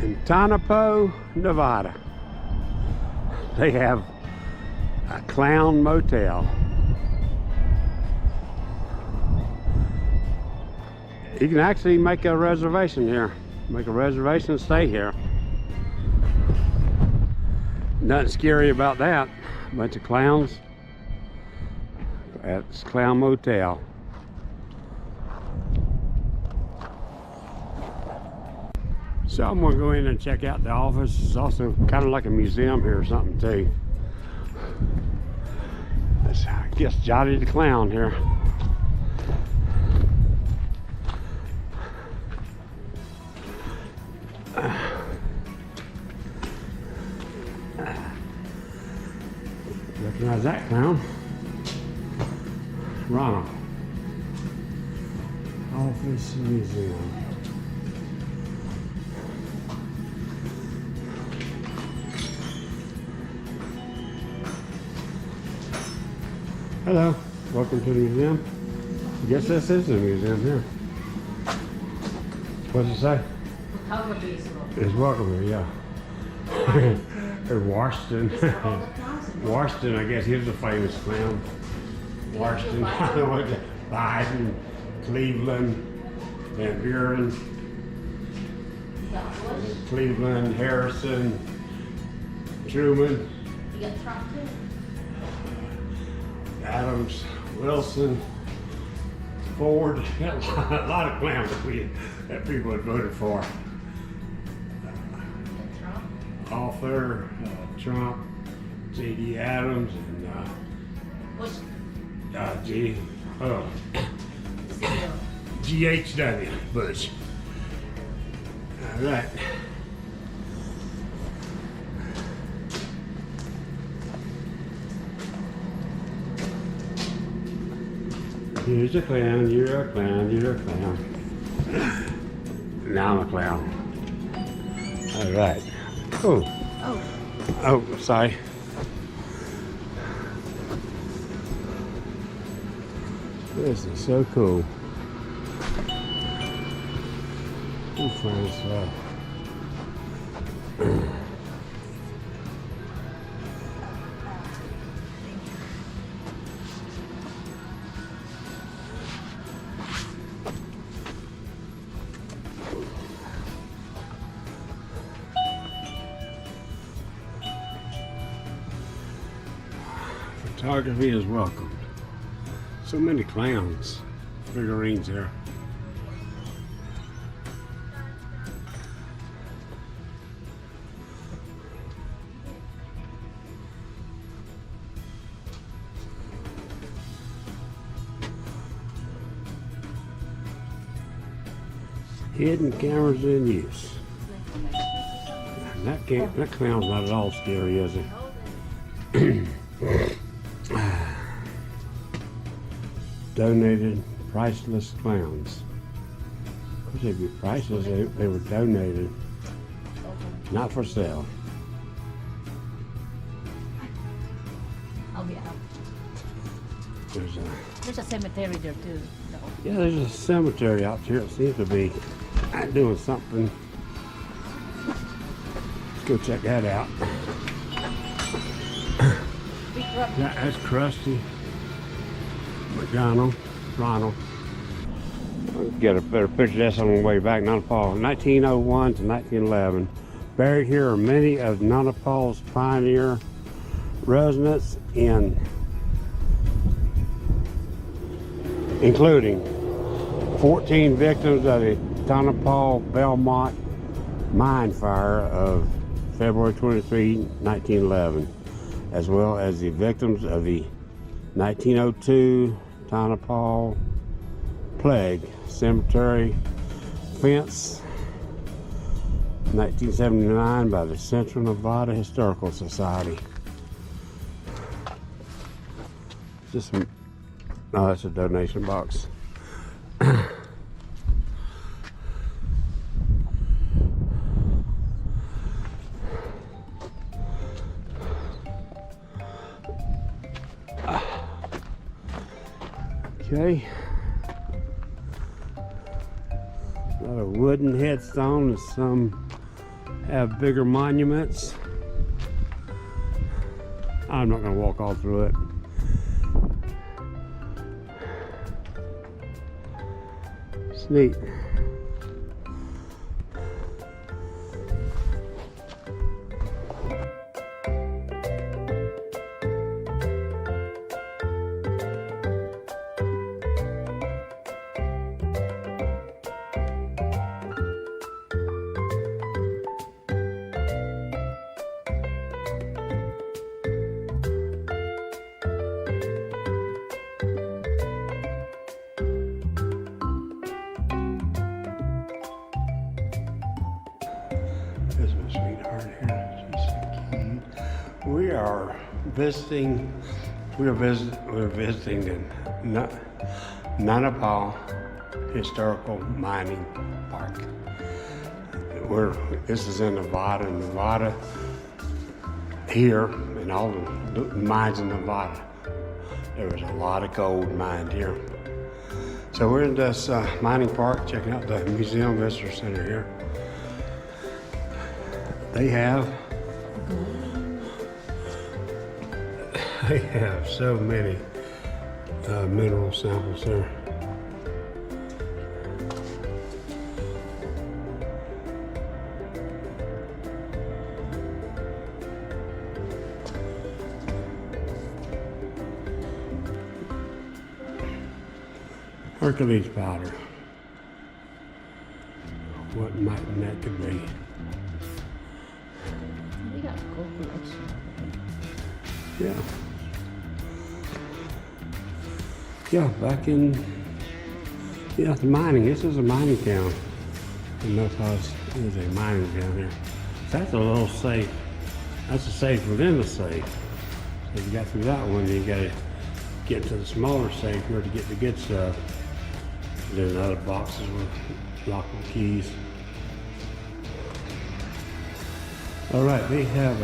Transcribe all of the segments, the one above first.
In Tonopah, Nevada, they have a Clown Motel. You can actually make a reservation here. Make a reservation and stay here. Nothing scary about that. A bunch of clowns at Clown Motel. So I'm gonna go in and check out the office. It's also kind of like a museum here or something too. That's, I guess, Johnny the Clown here. Recognize that clown? Ronald. Office Museum. Hello, welcome to the museum. I guess this is the museum here. What's it say? It's welcome here, yeah. Or Washington. Washington, I guess he was a famous clown. Washington, Biden, Cleveland, Van Buren, Cleveland, Harrison, Truman. You got Trump too? Adams, Wilson, Ford. A lot of clowns that people had voted for. Trump? Arthur, Trump, J.D. Adams, and G.H.W. Bush. All right. Here's a clown, you're a clown, you're a clown. Now I'm a clown. All right. Oh, sorry. This is so cool. We'll find this out. Photography is welcomed. So many clowns, figurines here. Hidden cameras in use. That clown's not at all scary, is he? Donated priceless clowns. Of course, they'd be priceless. They were donated, not for sale. I'll be out. There's a cemetery there too. No. Yeah, there's a cemetery out here. It seems to be doing something. Let's go check that out. That's Krusty McDonald, Ronald. I'll get a better picture of this on the way back. Tonopah, 1901 to 1911. Buried here are many of Tonopah's pioneer residents, including 14 victims of the Tonopah Belmont mine fire of February 23, 1911, as well as the victims of the 1902 Tonopah Plague Cemetery fence, 1979 by the Central Nevada Historical Society. Just that's a donation box. Okay. Got a wooden headstone and some have bigger monuments. I'm not going to walk all through it. It's neat. This is my sweetheart here. She's so cute. We're visiting the Tonopah Historical Mining Park. This is in Nevada. Nevada here, and all the mines in Nevada. There was a lot of gold mined here. So we're in this mining park, checking out the museum visitor center here. They have so many mineral samples there. Hercules powder. What might that could be? We got a gold collection. Yeah. Yeah, back in, the mining. This is a mining town. And Tonopah is a mining town here. So that's a little safe. That's a safe within the safe. So you got through that one, then you gotta get to the smaller safe here to get the good stuff. There's other boxes with lockable keys. All right, they have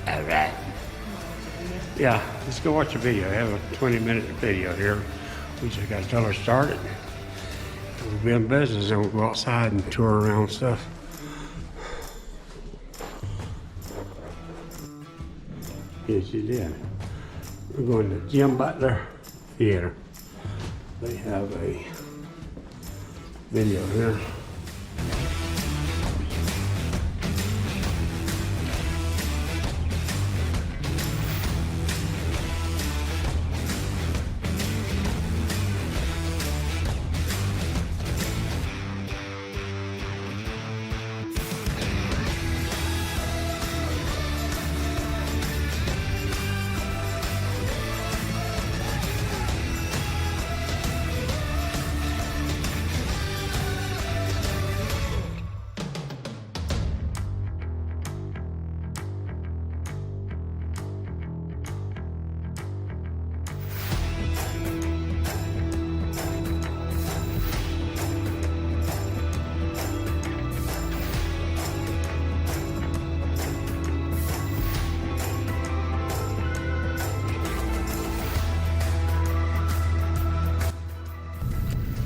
all right. Yeah, let's go watch a video. I have a 20-minute video here. We just got to tell her to start it. We'll be in business and we'll go outside and tour around stuff. Yes, you did. We're going to Jim Butler Theater. They have a video here.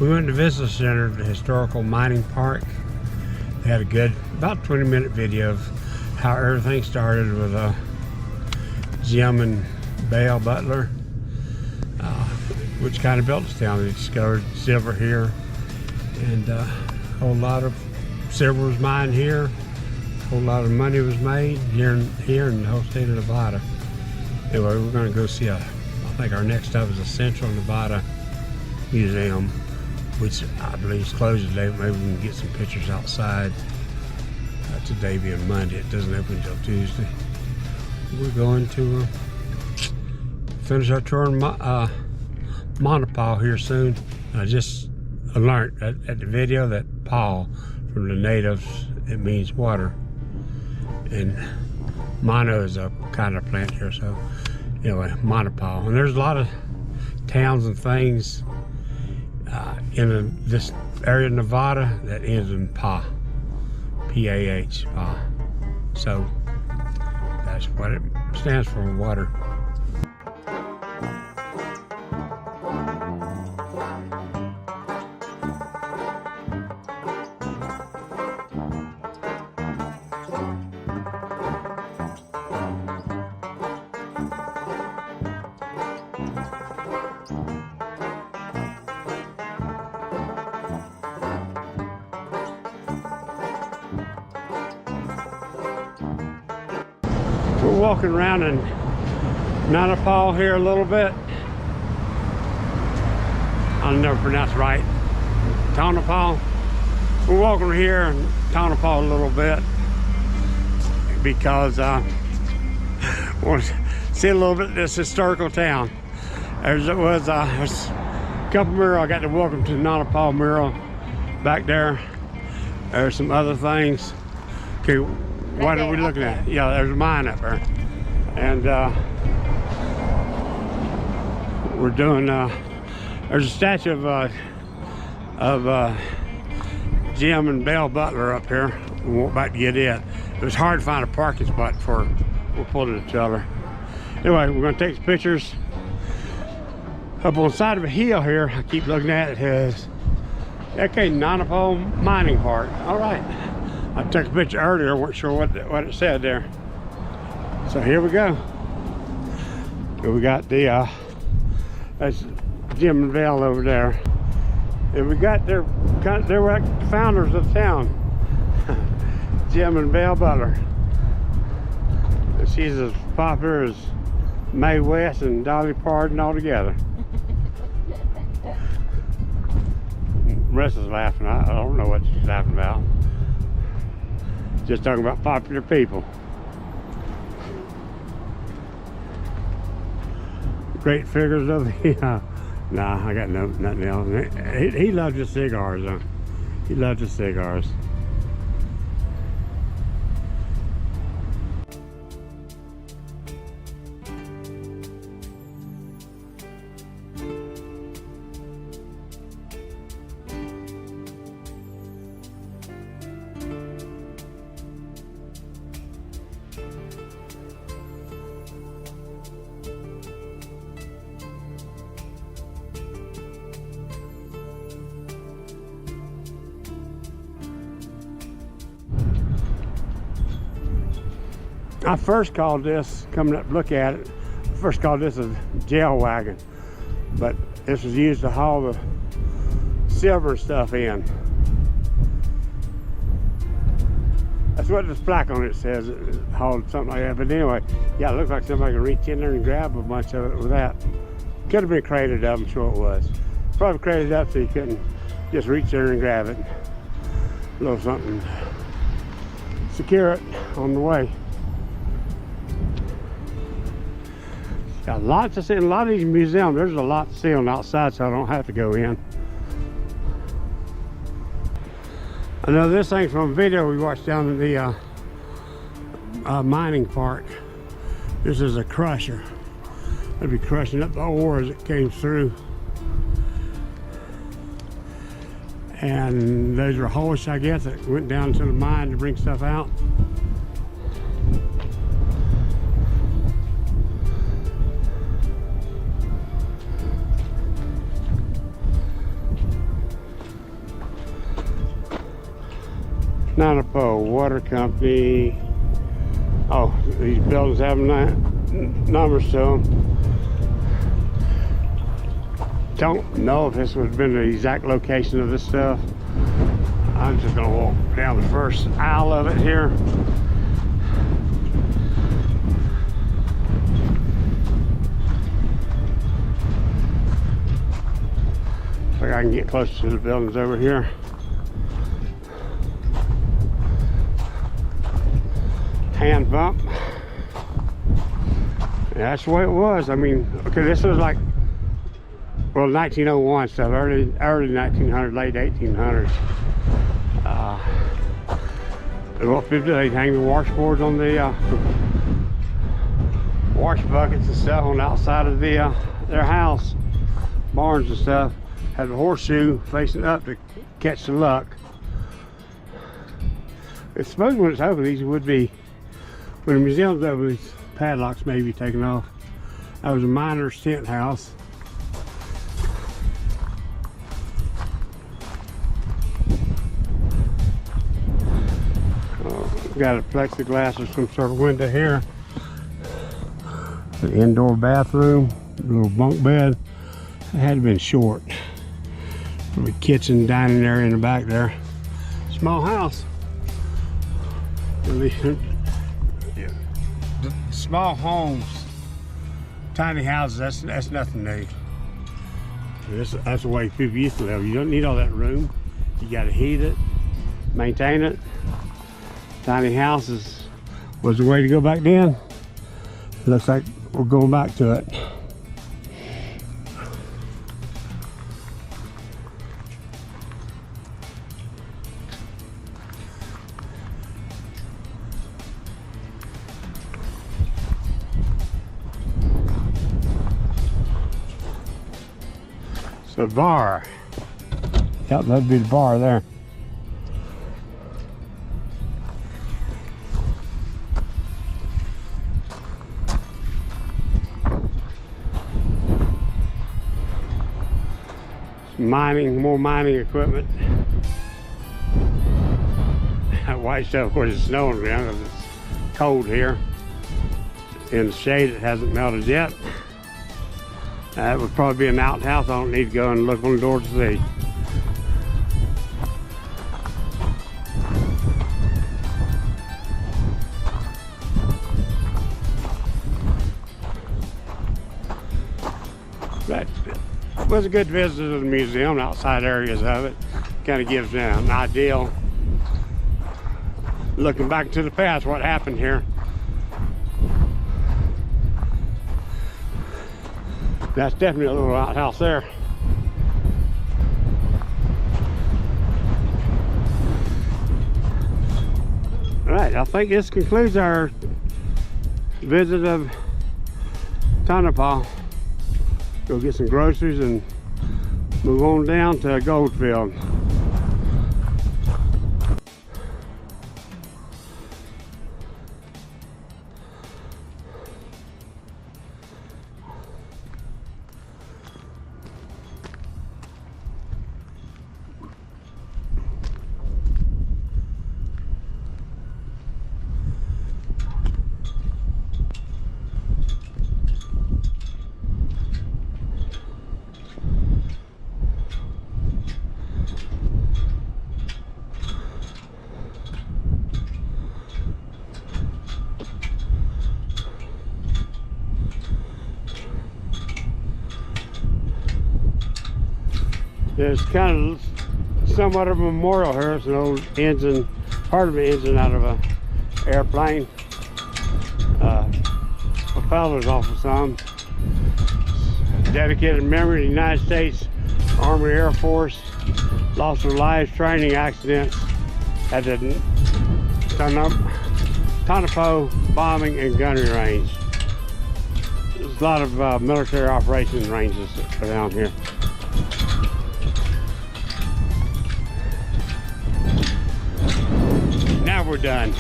We went to the visitor center, the historical mining park. They had a good, about 20-minute video of how everything started with Jim and Bale Butler, which kind of built this town. They discovered silver here, and a whole lot of silver was mined here. A whole lot of money was made here in the whole state of Nevada. Anyway, we're going to go see I think our next stop is the Central Nevada Museum, which I believe is closed today. Maybe we can get some pictures outside. Today being Monday, it doesn't open until Tuesday. We're going to finish our tour in Tonopah here soon. I just learned at the video that Paul, from the natives, it means water. And mono is a kind of plant here, so anyway, Tonopah. And there's a lot of towns and things in this area of Nevada that ends in PAH, P-A-H, PAH. So that's what it stands for, water. walking around in Tonopah here a little bit. I'll never pronounce it right. Tonopah. We're walking here in Tonopah a little bit because I want to see a little bit of this historical town. There's a couple murals. I got the Welcome to Tonopah mural back there. There's some other things. Okay, what are we looking at? Yeah, there's a mine up there. And we're doing, there's a statue of Jim and Belle Butler up here. We're about to get it. It was hard to find a parking spot before we pulled at each other. Anyway, we're going to take some pictures. Up on the side of a hill here, I keep looking at it, has okay, Tonopah Mining Park. All right. I took a picture earlier, weren't sure what it said there. So here we go. We got the, that's Jim and Belle over there. And we got they were like the founders of the town. Jim and Belle Butler. And she's as popular as Mae West and Dolly Parton all together. Russ is laughing. I don't know what she's laughing about. Just talking about popular people. Great figures of the. Nah, I got nothing else. He loved his cigars, huh? He loved his cigars. I first called this, coming up to look at it, I first called this a jail wagon, but this was used to haul the silver and stuff in. That's what this plaque on it says, it hauled something like that. But anyway, yeah, it looks like somebody could reach in there and grab a bunch of it with that. Could have been crated up, I'm sure it was. Probably crated up so you couldn't just reach there and grab it. A little something, secure it on the way. Got lots to see in a lot of these museums. There's a lot to see on the outside, so I don't have to go in. I know this thing's from a video we watched down in the mining park. This is a crusher. It'll be crushing up the ore as it came through. And those are hoists, I guess, that went down to the mine to bring stuff out. Tonopah Water Company. Oh, these buildings have numbers to them. Don't know if this would have been the exact location of this stuff. I'm just gonna walk down the first aisle of it here. So I can get closer to the buildings over here. Hand pump. Yeah, that's the way it was. I mean, okay, this was like, well, 1901 stuff, early 1900s, late 1800s. What people do, they'd hang the washboards on the wash buckets and stuff on the outside of the their house, barns and stuff. Had a horseshoe facing up to catch the luck. I suppose when it's open, these would be. When the museum's over, these padlocks may be taken off. That was a miner's tent house. Got a plexiglass or some sort of window here. The indoor bathroom, a little bunk bed. It had to been short. The kitchen, dining area in the back there. Small house. small homes, tiny houses, that's nothing new. That's the way people used to live. You don't need all that room. You got to heat it, maintain it. Tiny houses was the way to go back then. Looks like we're going back to it. The bar. Yep, that'd be the bar there. More mining equipment. That white stuff, of course, it's snowing around because it's cold here. In the shade, it hasn't melted yet. That would probably be an outhouse. I don't need to go and look on the door to see. That was a good visit to the museum, outside areas of it. Kind of gives an idea, looking back to the past, what happened here. That's definitely a little outhouse there. All right, I think this concludes our visit of Tonopah. Go get some groceries and move on down to Goldfield. There's kind of somewhat of a memorial here. It's an old engine, part of an engine out of an airplane. Propellers off of some. Dedicated memory of the United States Army Air Force. Lost their lives training accidents at the Tonopah bombing and gunnery range. There's a lot of military operation ranges around here. Now we're done.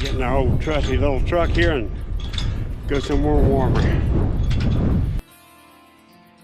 Getting our old trusty little truck here and go somewhere warmer.